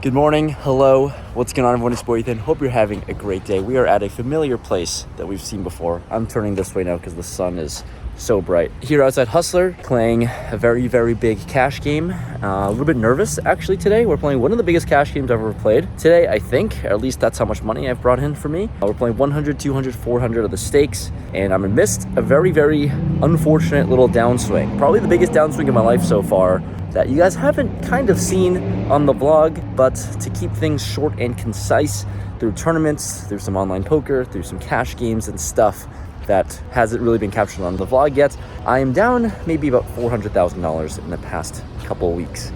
Good morning, hello, what's going on everyone, it's Ethan. Hope you're having a great day. We are at a familiar place that we've seen before. I'm turning this way now because the sun is so bright. Here outside Hustler, playing a very, very big cash game. A little bit nervous actually today. We're playing one of the biggest cash games I've ever played. Today, I think, or at least that's how much money I've brought in for me. We're playing 100, 200, 400 of the stakes, and I'm amidst a very, very unfortunate little downswing. Probably the biggest downswing of my life so far, that you guys haven't kind of seen on the vlog, but to keep things short and concise through tournaments, through some online poker, through some cash games and stuff that hasn't really been captured on the vlog yet, I am down maybe about $400,000 in the past couple of weeks.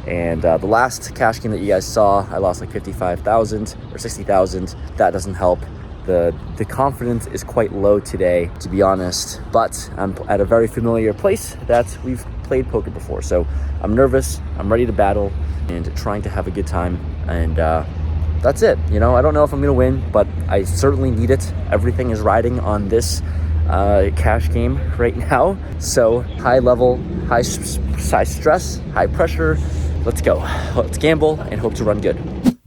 And the last cash game that you guys saw, I lost like 55,000 or 60,000. That doesn't help. The confidence is quite low today, to be honest, but I'm at a very familiar place that we've played poker before. So I'm nervous, I'm ready to battle and trying to have a good time. And that's it. You know, I don't know if I'm gonna win, but I certainly need it. Everything is riding on this cash game right now. So high level, high stress, high pressure. Let's go. Let's gamble and hope to run good.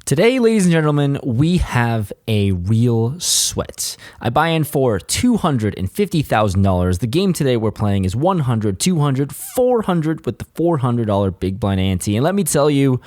Today, ladies and gentlemen, we have a real sweat. I buy in for $250,000. The game today we're playing is 100, 200, 400 with the $400 big blind ante. And let me tell you,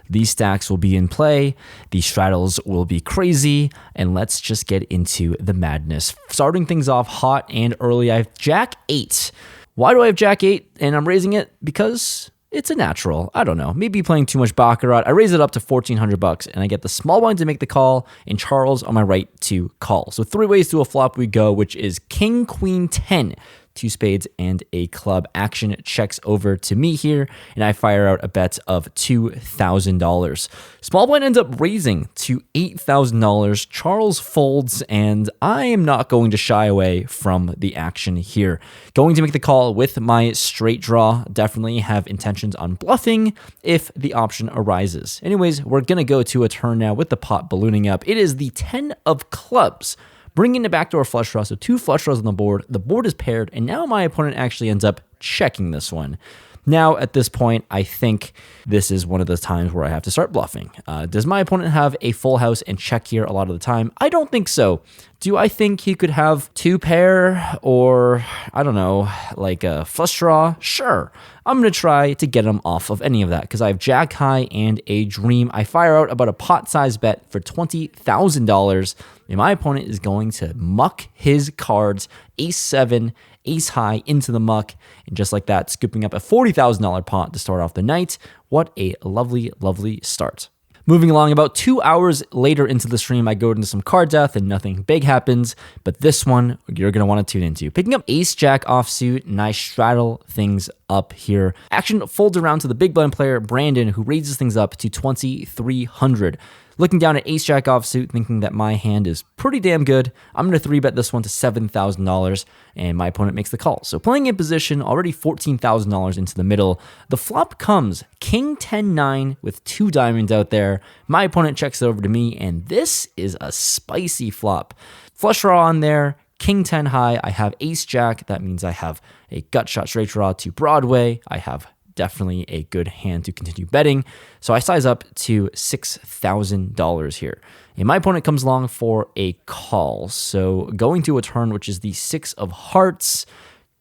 these stacks will be in play, these straddles will be crazy, and let's just get into the madness. Starting things off hot and early, I have Jack 8. Why do I have Jack 8 and I'm raising it? Because it's a natural. I don't know. Maybe playing too much Baccarat. I raise it up to $1,400 and I get the small blind to make the call and Charles on my right to call. So 3 ways to a flop we go, which is King, Queen, 10. 2 spades and a club. Action checks over to me here, and I fire out a bet of $2,000. Small blind ends up raising to $8,000. Charles folds, and I am not going to shy away from the action here. Going to make the call with my straight draw. Definitely have intentions on bluffing if the option arises. Anyways, we're going to go to a turn now with the pot ballooning up. It is the 10 of clubs. Bringing the backdoor flush draw, so 2 flush draws on the board. The board is paired, and now my opponent actually ends up checking this one. Now, at this point, I think this is one of the times where I have to start bluffing. Does my opponent have a full house and check here a lot of the time? I don't think so. Do I think he could have 2 pair or, I don't know, like a flush draw? Sure. I'm going to try to get him off of any of that because I have Jack High and a Dream. I fire out about a pot-sized bet for $20,000, and my opponent is going to muck his cards, Ace-7, Ace High into the muck, and just like that, scooping up a $40,000 pot to start off the night. What a lovely, lovely start. Moving along, about 2 hours later into the stream, I go into some card death and nothing big happens, but this one you're going to want to tune into. Picking up Ace-Jack offsuit, and I straddle things up here. Action folds around to the big blind player, Brandon, who raises things up to 2,300. Looking down at Ace-Jack offsuit, thinking that my hand is pretty damn good, I'm going to 3-bet this one to $7,000, and my opponent makes the call. So playing in position, already $14,000 into the middle. The flop comes King 10-9 with 2 diamonds out there. My opponent checks it over to me, and this is a spicy flop. Flush draw on there, King 10 high. I have Ace-Jack. That means I have a gut shot straight draw to Broadway. I have definitely a good hand to continue betting. So I size up to $6,000 here. And my opponent comes along for a call. So going to a turn, which is the 6 of hearts,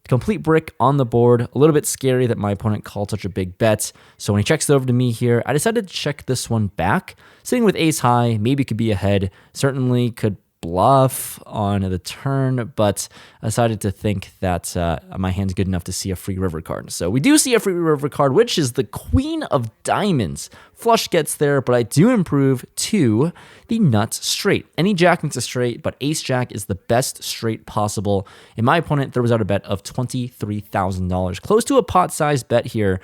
complete brick on the board. A little bit scary that my opponent called such a big bet. So when he checks it over to me here, I decided to check this one back. Sitting with ace high, maybe could be ahead. Certainly could bluff on the turn, but I decided to think that my hand's good enough to see a free river card. So we do see a free river card, which is the Queen of Diamonds. Flush gets there, but I do improve to the nuts straight. Any jack makes a straight, but ace jack is the best straight possible. And my opponent throws out a bet of $23,000, close to a pot-sized bet here.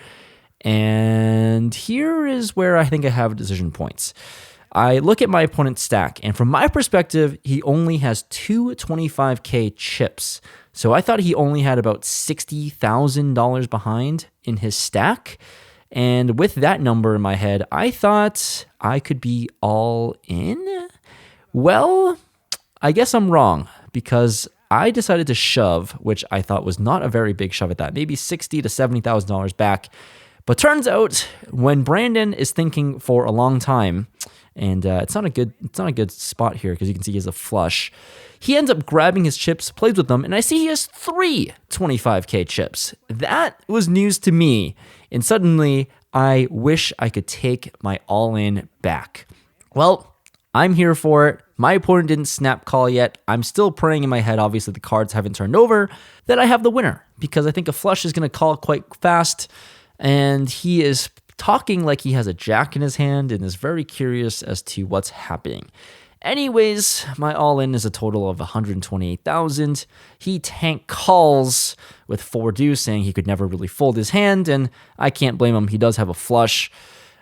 And here is where I think I have decision points. I look at my opponent's stack, and from my perspective, he only has 2 25K chips. So I thought he only had about $60,000 behind in his stack. And with that number in my head, I thought I could be all in. Well, I guess I'm wrong because I decided to shove, which I thought was not a very big shove at that, maybe $60,000 to $70,000 back. But turns out when Brandon is thinking for a long time, and it's not a good spot here because you can see he has a flush, he ends up grabbing his chips, plays with them, and I see he has 3 25K chips. That was news to me, and suddenly I wish I could take my all-in back. Well, I'm here for it. My opponent didn't snap call yet. I'm still praying in my head, obviously the cards haven't turned over, that I have the winner, because I think a flush is going to call quite fast, and he is talking like he has a jack in his hand and is very curious as to what's happening. Anyways, my all-in is a total of 128,000. He tank calls with 4 deuce, saying he could never really fold his hand, and I can't blame him. He does have a flush.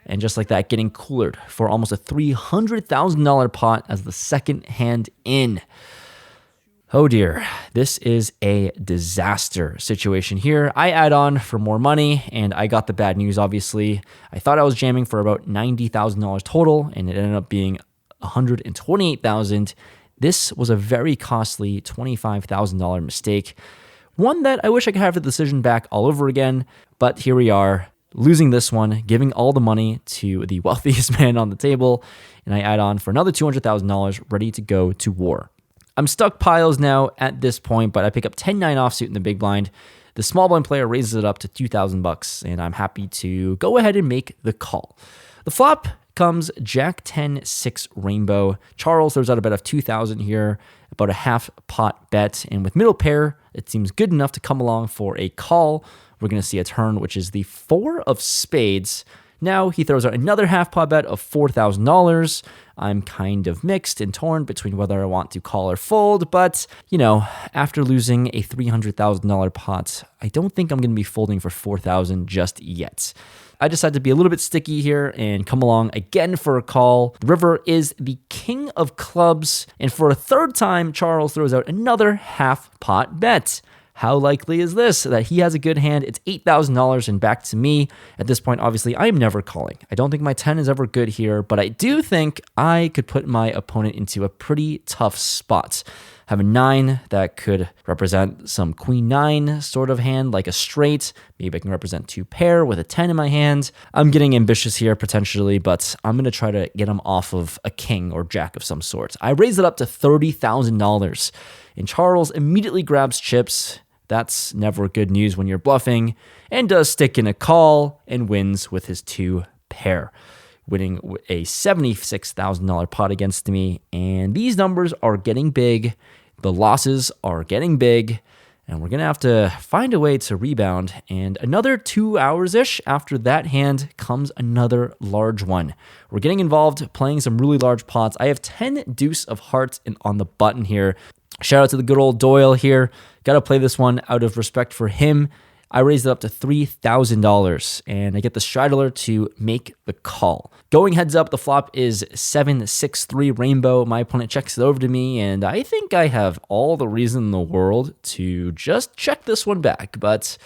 And just like that, getting coolered for almost a $300,000 pot as the second hand in. Oh dear, this is a disaster situation here. I add on for more money, and I got the bad news, obviously. I thought I was jamming for about $90,000 total, and it ended up being $128,000. This was a very costly $25,000 mistake. One that I wish I could have the decision back all over again, but here we are, losing this one, giving all the money to the wealthiest man on the table, and I add on for another $200,000, ready to go to war. I'm stuck piles now at this point, but I pick up 10-9 offsuit in the big blind. The small blind player raises it up to $2,000, and I'm happy to go ahead and make the call. The flop comes Jack 10-6 rainbow. Charles throws out a bet of 2,000 here, about a half pot bet, and with middle pair, it seems good enough to come along for a call. We're going to see a turn, which is the 4 of spades. Now he throws out another half pot bet of $4,000. I'm kind of mixed and torn between whether I want to call or fold, but, after losing a $300,000 pot, I don't think I'm going to be folding for $4,000 just yet. I decided to be a little bit sticky here and come along again for a call. The river is the king of clubs, and for a third time, Charles throws out another half pot bet. How likely is this that he has a good hand? It's $8,000 and back to me. At this point, obviously, I am never calling. I don't think my 10 is ever good here, but I do think I could put my opponent into a pretty tough spot. Have a 9 that could represent some queen 9 sort of hand, like a straight. Maybe I can represent 2 pair with a 10 in my hand. I'm getting ambitious here potentially, but I'm going to try to get him off of a king or jack of some sort. I raise it up to $30,000, and Charles immediately grabs chips. That's never good news when you're bluffing, and does stick in a call and wins with his 2 pair, winning a $76,000 pot against me. And these numbers are getting big. The losses are getting big, and we're going to have to find a way to rebound. And another 2 hours-ish after that hand comes another large one. We're getting involved, playing some really large pots. I have 10 deuce of hearts on the button here. Shout out to the good old Doyle here. Got to play this one out of respect for him. I raised it up to $3,000, and I get the straddler to make the call. Going heads up, the flop is 7-6-3 rainbow. My opponent checks it over to me, and I think I have all the reason in the world to just check this one back. But,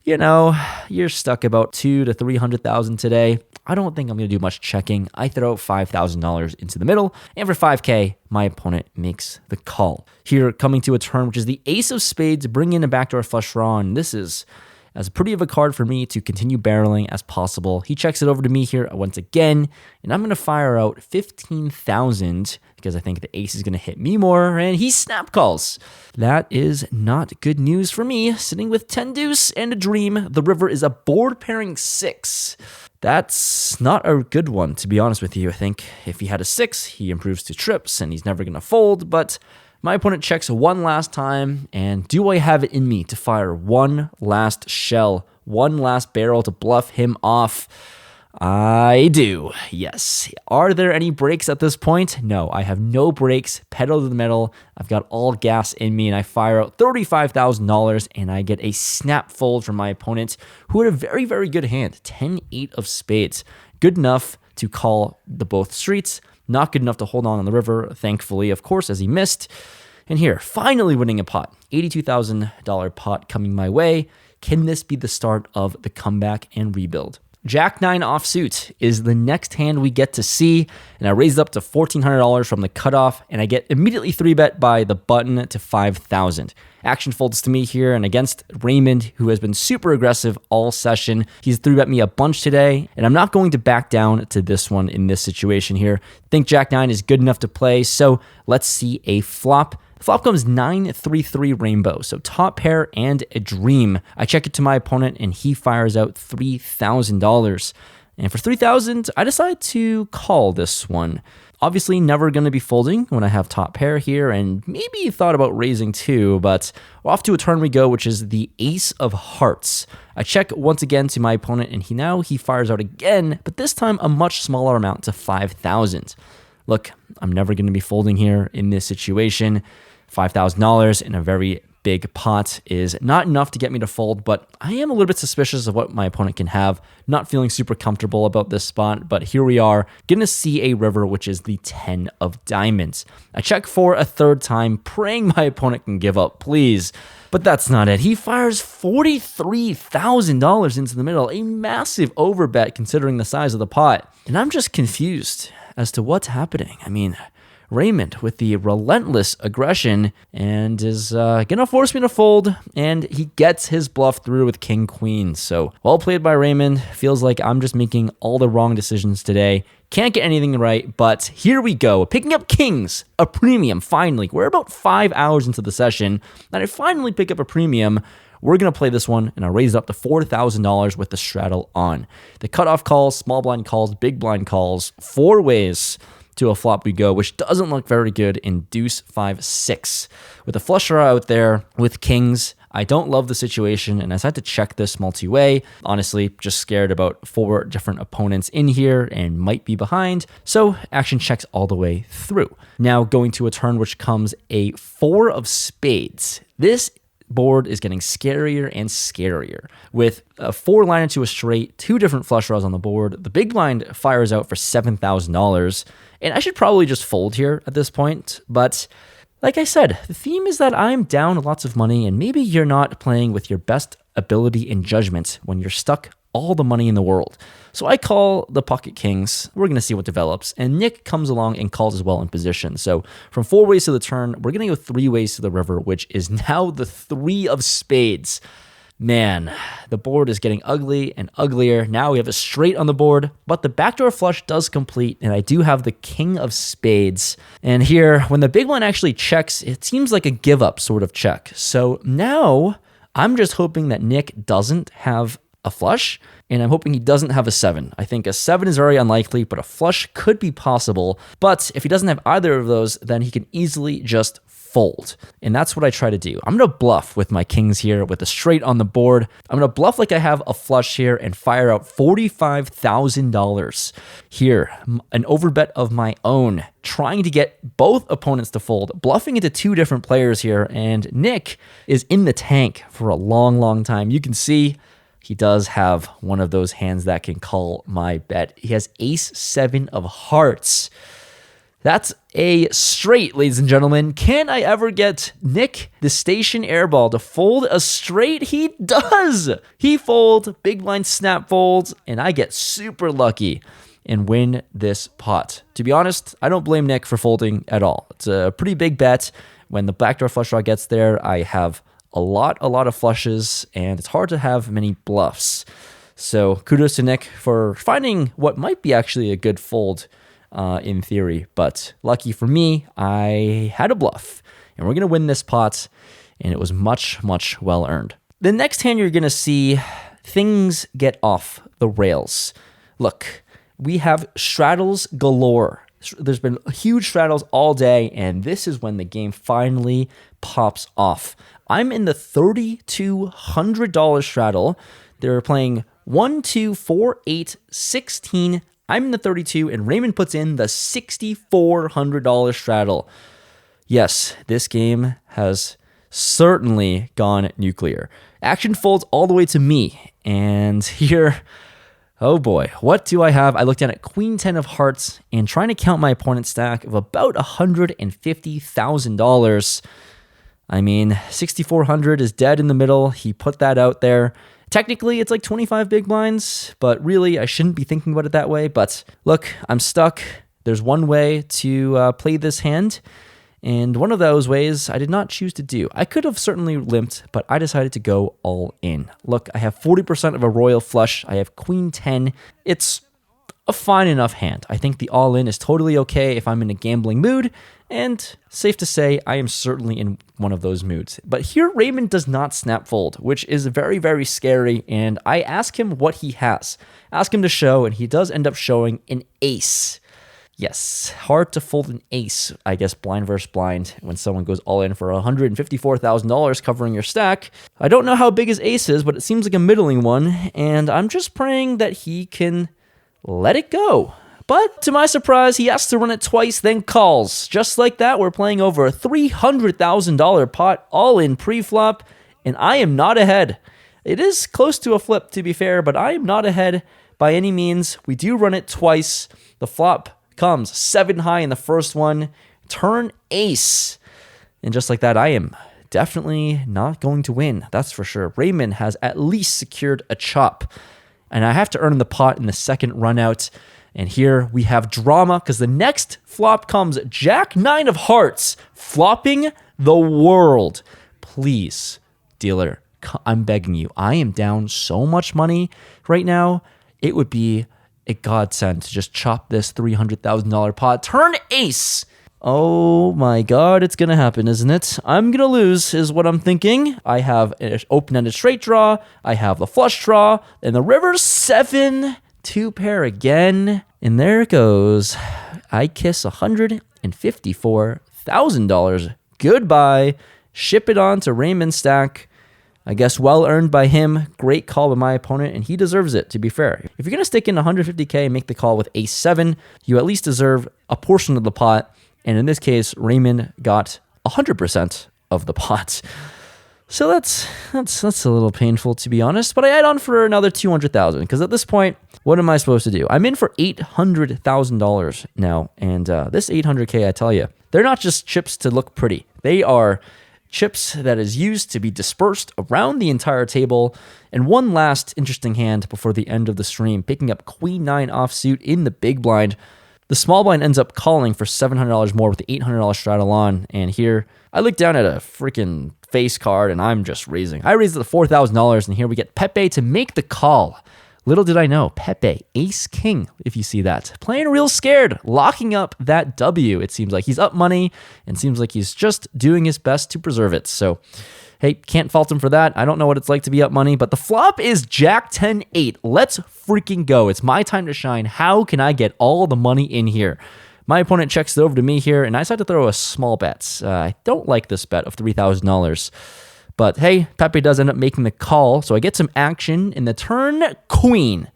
you're stuck about $200,000 to $300,000 today. I don't think I'm going to do much checking. I throw $5,000 into the middle, and for $5K, my opponent makes the call. Here, coming to a turn, which is the ace of spades, bring in a backdoor flush draw, and this is as pretty of a card for me to continue barreling as possible. He checks it over to me here once again, and I'm going to fire out $15,000 because I think the ace is going to hit me more, and he snap calls. That is not good news for me. Sitting with 10 deuce and a dream, the river is a board pairing 6. That's not a good one, to be honest with you. I think if he had a 6, he improves to trips, and he's never going to fold, but my opponent checks one last time, and do I have it in me to fire one last shell, one last barrel to bluff him off? I do, yes. Are there any breaks at this point? No, I have no breaks, pedal to the metal. I've got all gas in me, and I fire out $35,000, and I get a snap fold from my opponent, who had a very, very good hand, 10-8 of spades. Good enough to call the both streets, not good enough to hold on the river, thankfully, of course, as he missed. And here, finally winning a pot, $82,000 pot coming my way. Can this be the start of the comeback and rebuild? Jack-9 offsuit is the next hand we get to see, and I raised up to $1,400 from the cutoff, and I get immediately 3-bet by the button to 5,000. Action folds to me here, and against Raymond, who has been super aggressive all session, he's 3-bet me a bunch today, and I'm not going to back down to this one in this situation here. Think Jack-9 is good enough to play, so let's see a flop. The flop comes 9-3-3 rainbow, so top pair and a dream. I check it to my opponent, and he fires out $3,000. And for $3,000, I decide to call this one. Obviously, never going to be folding when I have top pair here, and maybe thought about raising too, but off to a turn we go, which is the ace of hearts. I check once again to my opponent, and he fires out again, but this time a much smaller amount to 5,000. Look, I'm never going to be folding here in this situation. $5,000 in a very big pot is not enough to get me to fold, but I am a little bit suspicious of what my opponent can have. Not feeling super comfortable about this spot, but here we are, going to see a river, which is the 10 of diamonds. I check for a third time, praying my opponent can give up, please. But that's not it. He fires $43,000 into the middle, a massive overbet considering the size of the pot. And I'm just confused as to what's happening. I mean, Raymond with the relentless aggression and is gonna force me to fold, and he gets his bluff through with king queen. So well played by Raymond. Feels like I'm just making all the wrong decisions today. Can't get anything right, but here we go. Picking up kings, a premium, finally. We're about 5 hours into the session, and I finally pick up a premium. We're going to play this one, and I raised up to $4,000 with the straddle on. The cutoff calls, small blind calls, big blind calls, 4 ways to a flop we go, which doesn't look very good in deuce 5-6. With a flush draw out there with kings, I don't love the situation, and I had to check this multi-way. Honestly, just scared about 4 different opponents in here and might be behind, so action checks all the way through. Now going to a turn which comes a 4 of spades. This board is getting scarier and scarier. With a 4 line into a straight, 2 different flush draws on the board, the big blind fires out for $7,000, and I should probably just fold here at this point, but like I said, the theme is that I'm down lots of money, and maybe you're not playing with your best ability and judgment when you're stuck all the money in the world. So I call the pocket kings. We're going to see what develops, and Nick comes along and calls as well in position. So from 4 ways to the turn, we're going to go 3 ways to the river, which is now the 3 of spades. Man, the board is getting ugly and uglier. Now we have a straight on the board, but the backdoor flush does complete, and I do have the king of spades. And here, when the big one actually checks, it seems like a give up sort of check. So now I'm just hoping that Nick doesn't have a flush, and I'm hoping he doesn't have a 7. I think a 7 is very unlikely, but a flush could be possible. But if he doesn't have either of those, then he can easily just fold. And that's what I try to do. I'm going to bluff with my kings here with a straight on the board. I'm going to bluff like I have a flush here and fire out $45,000. Here, an overbet of my own, trying to get both opponents to fold, bluffing into 2 different players here, and Nick is in the tank for a long, long time. You can see he does have one of those hands that can call my bet. He has ace-7 of hearts. That's a straight, ladies and gentlemen. Can I ever get Nick, the station airball, to fold a straight? He does. He folds, big blind snap folds, and I get super lucky and win this pot. To be honest, I don't blame Nick for folding at all. It's a pretty big bet. When the backdoor flush draw gets there, I have a lot of flushes, and it's hard to have many bluffs. So kudos to Nick for finding what might be actually a good fold in theory, but lucky for me, I had a bluff, and we're going to win this pot, and it was much, much well earned. The next hand you're going to see, things get off the rails. Look, we have straddles galore. There's been huge straddles all day, and this is when the game finally pops off. I'm in the $3,200 straddle. They're playing 1, 2, 4, 8, 16. I'm in the 32, and Raymond puts in the $6,400 straddle. Yes, this game has certainly gone nuclear. Action folds all the way to me, and here, oh boy, what do I have? I looked down at Queen 10 of hearts and trying to count my opponent's stack of about $150,000. I mean, $6,400 is dead in the middle. He put that out there, Technically, it's like 25 big blinds, but really, I shouldn't be thinking about it that way. But look, I'm stuck. There's one way to play this hand, and one of those ways I did not choose to do. I could have certainly limped, but I decided to go all in. Look, I have 40% of a royal flush. I have queen 10. It's a fine enough hand. I think the all-in is totally okay if I'm in a gambling mood, and safe to say, I am certainly in one of those moods. But here, Raymond does not snap fold, which is very, very scary, and I ask him what he has. Ask him to show, and he does end up showing an ace. Yes, hard to fold an ace, I guess, blind versus blind, when someone goes all in for $154,000 covering your stack. I don't know how big his ace is, but it seems like a middling one, and I'm just praying that he can let it go. But to my surprise, he has to run it twice, then calls. Just like that, we're playing over a $300,000 pot, all in pre-flop, and I am not ahead. It is close to a flip, to be fair, but I am not ahead by any means. We do run it twice. The flop comes 7 high in the first one, turn ace. And just like that, I am definitely not going to win. That's for sure. Raymond has at least secured a chop. And I have to earn the pot in the second run out. And here we have drama because the next flop comes Jack 9 of hearts, flopping the world. Please, dealer, I'm begging you. I am down so much money right now. It would be a godsend to just chop this $300,000 pot. Turn ace. Oh my God, it's going to happen, isn't it? I'm going to lose is what I'm thinking. I have an open-ended straight draw. I have the flush draw. And the river 7, 2 pair again. And there it goes. I kiss $154,000. Goodbye. Ship it on to Raymond's stack. I guess well earned by him. Great call by my opponent, and he deserves it, to be fair. If you're going to stick in 150K and make the call with ace 7, you at least deserve a portion of the pot. And in this case, Raymond got 100% of the pot. So that's a little painful, to be honest. But I add on for another 200,000 because at this point, what am I supposed to do? I'm in for $800,000 now, and this 800K, I tell you, they're not just chips to look pretty. They are chips that is used to be dispersed around the entire table. And one last interesting hand before the end of the stream, picking up queen 9 offsuit in the big blind. The small blind ends up calling for $700 more with the $800 straddle on. And here, I look down at a freaking face card and I'm just raising. I raised it to $4,000 and here we get Pepe to make the call. Little did I know, Pepe, ace king, if you see that. Playing real scared, locking up that W. It seems like he's up money and seems like he's just doing his best to preserve it. So, hey, can't fault him for that. I don't know what it's like to be up money, but the flop is Jack 10-8. Let's freaking go. It's my time to shine. How can I get all the money in here? My opponent checks it over to me here, and I decide to throw a small bet. I don't like this bet of $3,000. But hey, Pepe does end up making the call, so I get some action in the turn queen.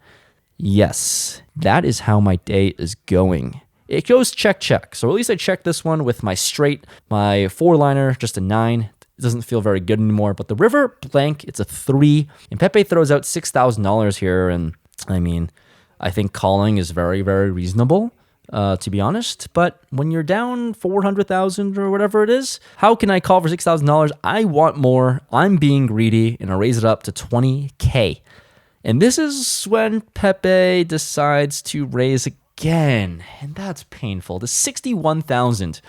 Yes, that is how my day is going. It goes check, check. So at least I check this one with my straight, my 4-liner, just a 9. It doesn't feel very good anymore. But the river blank, it's a 3. And Pepe throws out $6,000 here. And I mean, I think calling is very, very reasonable. To be honest, but when you're down 400,000 or whatever it is, how can I call for $6,000? I want more. I'm being greedy, and I raise it up to 20K. And this is when Pepe decides to raise again, and that's painful. To 61,000,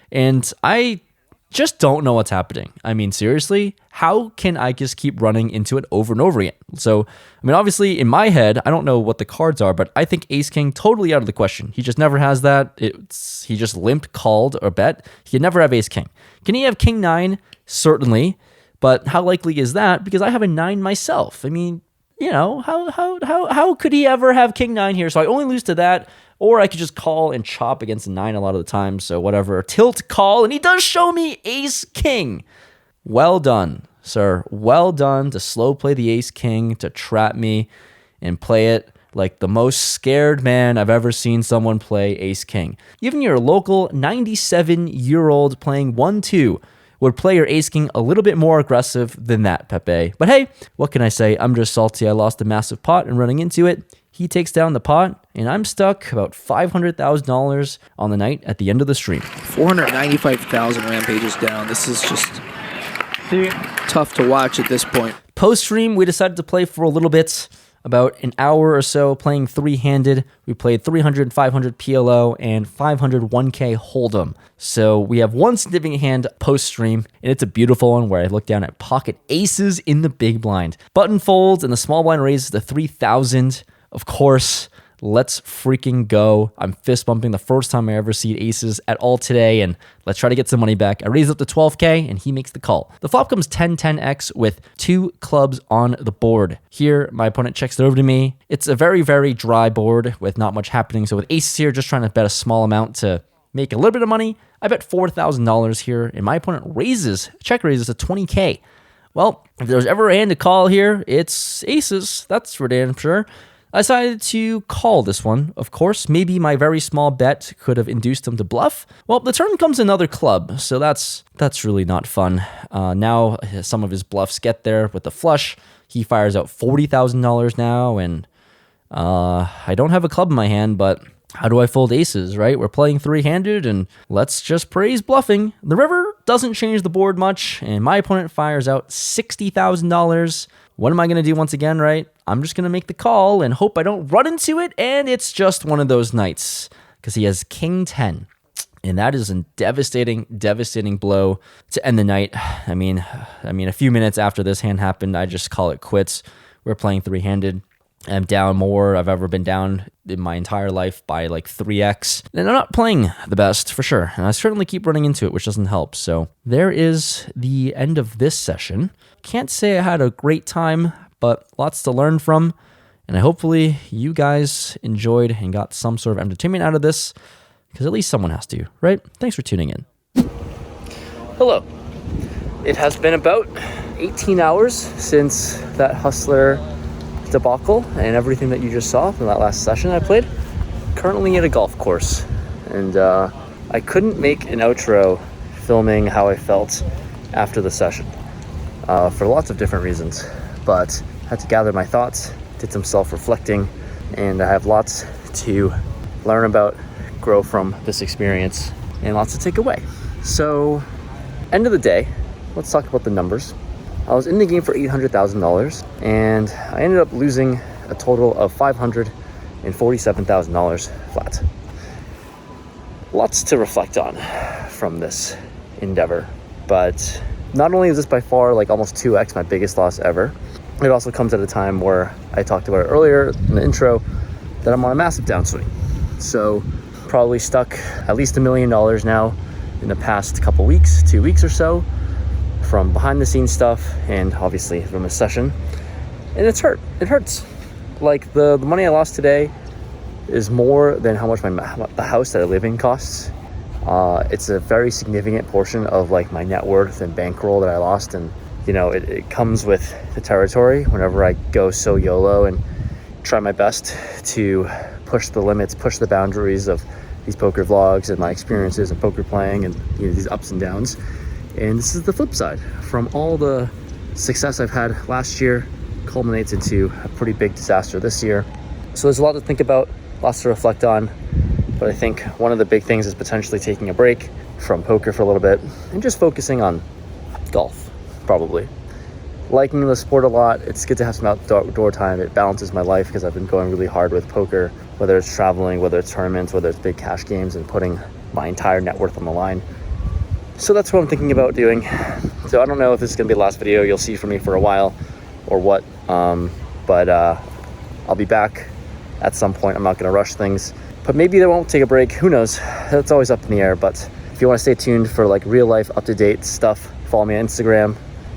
and I just don't know what's happening. I mean, seriously, how can I just keep running into it over and over again? So, I mean, obviously, in my head, I don't know what the cards are, but I think ace-king totally out of the question. He just never has that. He just limped, called, or bet. He can never have ace-king. Can he have king-9? Certainly. But how likely is that? Because I have a 9 myself. I mean, you know, how could he ever have king-9 here? So I only lose to that. Or I could just call and chop against a 9 a lot of the time. So whatever. Tilt, call. And he does show me ace-king. Well done, sir. Well done to slow play the ace-king, to trap me and play it like the most scared man I've ever seen someone play ace-king. Even your local 97-year-old playing 1-2 would play your ace-king a little bit more aggressive than that, Pepe. But hey, what can I say? I'm just salty I lost a massive pot and running into it. He takes down the pot, and I'm stuck about $500,000 on the night at the end of the stream. 495,000 Rampages down. This is just tough to watch at this point. Post-stream, we decided to play for a little bit, about an hour or so, playing three-handed. We played 300, 500 PLO, and 500 1K Hold'em. So we have one significant hand post-stream, and it's a beautiful one where I look down at pocket aces in the big blind. Button folds, and the small blind raises to 3,000. Of course, let's freaking go. I'm fist bumping the first time I ever see aces at all today, and let's try to get some money back. I raise up to 12K, and he makes the call. The flop comes 10-10x with 2 clubs on the board. Here, my opponent checks it over to me. It's a very, very dry board with not much happening. So with aces here, just trying to bet a small amount to make a little bit of money. I bet $4,000 here, and my opponent check raises to 20K. Well, if there's ever a hand to call here, it's aces. That's for damn sure. I decided to call this one, of course. Maybe my very small bet could have induced him to bluff. Well, the turn comes another club, so that's really not fun. Now some of his bluffs get there with the flush. He fires out $40,000 now, and I don't have a club in my hand, but how do I fold aces, right? We're playing three-handed, and let's just praise bluffing. The river doesn't change the board much, and my opponent fires out $60,000. What am I going to do once again, right? I'm just going to make the call and hope I don't run into it, and it's just one of those nights because he has King 10, and that is a devastating blow to end the night. I mean, a few minutes after this hand happened, I just call it quits. We're playing three-handed. I'm down more I've ever been down in my entire life by like 3x. And I'm not playing the best for sure. And I certainly keep running into it, which doesn't help. So there is the end of this session. Can't say I had a great time, but lots to learn from. And hopefully you guys enjoyed and got some sort of entertainment out of this, because at least someone has to, right? Thanks for tuning in. Hello. It has been about 18 hours since that Hustler debacle and everything that you just saw from that last session I played. Currently at a golf course, and I couldn't make an outro filming how I felt after the session for lots of different reasons, but had to gather my thoughts, did some self-reflecting, and I have lots to learn about, grow from this experience, and lots to take away. So, end of the day, let's talk about the numbers. I was in the game for $800,000, and I ended up losing a total of $547,000 flat. Lots to reflect on from this endeavor, but not only is this by far like almost 2x my biggest loss ever, it also comes at a time where I talked about it earlier in the intro that I'm on a massive downswing. So probably stuck at least $1 million now in the past couple weeks, 2 weeks or so, from behind the scenes stuff and obviously from a session, and it hurts. Like the money I lost today is more than how much the house that I live in costs. It's a very significant portion of like my net worth and bankroll that I lost, and you know it comes with the territory whenever I go so YOLO and try my best to push the limits, push the boundaries of these poker vlogs and my experiences in poker playing, and you know, these ups and downs. And this is the flip side. From all the success I've had last year, culminates into a pretty big disaster this year. So there's a lot to think about, lots to reflect on. But I think one of the big things is potentially taking a break from poker for a little bit and just focusing on golf, probably. Liking the sport a lot. It's good to have some outdoor time. It balances my life because I've been going really hard with poker, whether it's traveling, whether it's tournaments, whether it's big cash games, and putting my entire net worth on the line. So that's what I'm thinking about doing. So I don't know if this is going to be the last video you'll see from me for a while or what, but I'll be back at some point. I'm not going to rush things, but maybe they won't take a break. Who knows? That's always up in the air. But if you want to stay tuned for like real life up-to-date stuff, follow me on Instagram.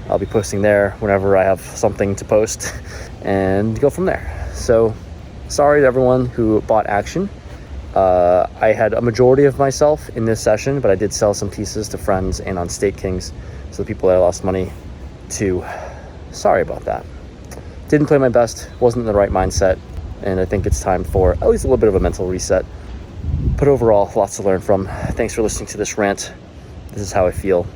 I'll be posting there whenever I have something to post and go from there. So sorry to everyone who bought action. I had a majority of myself in this session, but I did sell some pieces to friends and on Stake Kings. So the people that I lost money to, sorry about that. Didn't play my best, wasn't in the right mindset, and I think it's time for at least a little bit of a mental reset. But overall, lots to learn from. Thanks for listening to this rant. This is how I feel.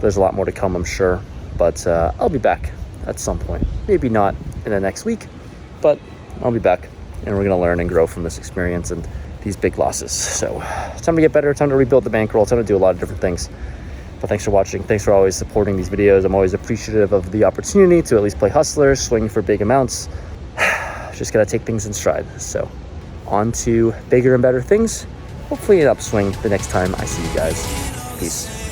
There's a lot more to come, I'm sure, but I'll be back at some point. Maybe not in the next week, but I'll be back, and we're gonna learn and grow from this experience and these big losses. So time to get better, time to rebuild the bankroll, time to do a lot of different things. But thanks for watching. Thanks for always supporting these videos. I'm always appreciative of the opportunity to at least play Hustler, swing for big amounts. Just gotta take things in stride. So on to bigger and better things. Hopefully an upswing the next time I see you guys. Peace.